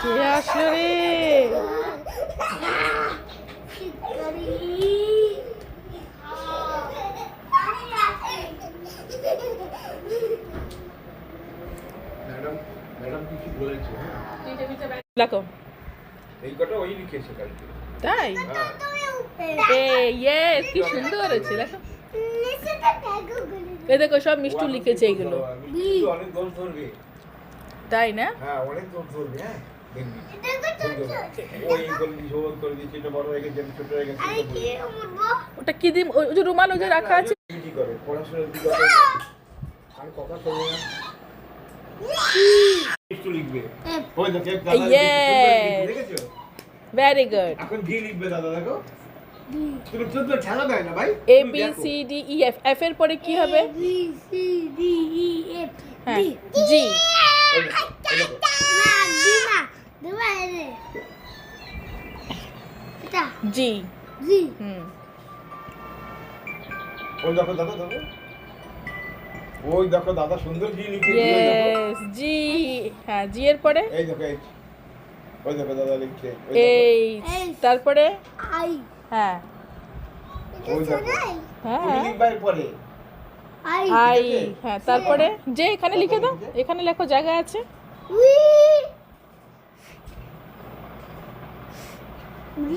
কে আসলো রে? Madam madam কিছু বলেছে? দেখো এই কটা ওই লিখেছে কালকে। তাই ইয়েস কি সুন্দর হয়েছে দেখো। এ দেখো সব মিষ্টু লিখেছে এইগুলো, অনেক দোষ ধরবে। তাই না? হ্যাঁ অনেক দোষ ধরবে। হ্যাঁ দেখবি ওই করবি সবল করবি, সেটা বড় হয়ে গেছে ছোট হয়ে গেছে। ওটা কি দিম? ওই যে রুমাল ওই যে রাখা আছে। কি করে পড়াশোনার দিকে আর কথা শোনে না। একটু লিখবে ওই দেখো দাদা দেখেছো? Very good. এখন ভি লিখবে দাদা, দেখো তুমি চোদ্দ ঠেলা দেয় না ভাই। A B C D E F, F এর পরে কি হবে? হ্যাঁ জি। জি হুম। ওই দেখো দাদা দেখো, ওই দেখো দাদা সুন্দর জি লিখে ইয়েস জি। হ্যাঁ জি এর পরে এই দেখো এইচ, ওই দেখো দাদা লিখছে এইচ, তারপরে আই হ্যাঁ ওই দেখো হ্যাঁ তুমি লিখবা এর পরে আই আই হ্যাঁ, তারপরে যে এখানে লিখে দাও, এখানে লেখো জায়গা আছে। উই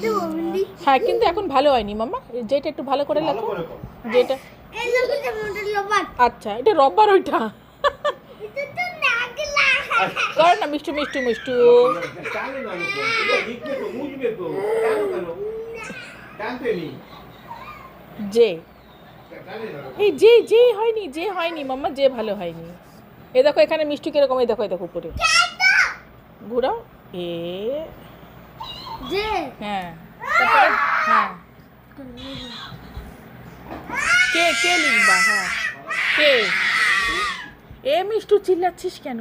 বলি হ্যাঁ কিন্তু এখন ভালো হয়নি মামা, যেটা একটু ভালো করে ভালো লেখো করে করো। যেটা। এই লোকটা মোটর লবাট আচ্ছা এটা রব্বার ওইটা এটা তো নাগলা কর না মিষ্টু মিষ্টু মিষ্টু। টানে না লোক, এটা লিখবে তো বুঝবে তো, টানো কেন? টানতে নি যে টানে না লোক। এই যে যে হয়নি, যে হয়নি মাম্মা, যে ভালো হয়নি। এ দেখো এখানে মিষ্টি কিরকম, এই দেখো, এই দেখো উপরে ঘুরাও এ যে হ্যাঁ, তারপরে হ্যাঁ কে কে লিখবা? হ্যাঁ কে? এ মিষ্টু চিল্লাচ্ছিস কেন?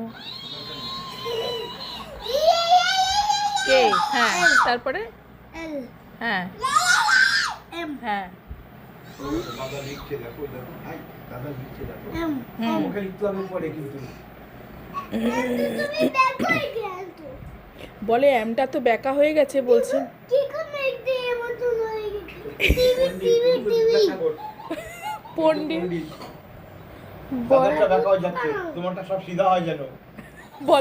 কে হ্যাঁ, তারপরে এল হ্যাঁ এম হ্যাঁ দাদা লিখছে দেখো, দেখো ভাই দাদা লিখছে দেখো। এম হুম। ওকে লিখতে হবে পরে কিন্তু। তুমি দেখো কিন্তু বলে এমটা তো বেকা হয়ে গেছে বলছে। কি করে একটু মত হয়ে গেছে টিভি পণ্ডিত দাদাটা দেখা হয়ে যাচ্ছে, তোমারটা সব সিধা হয় যেন। বলে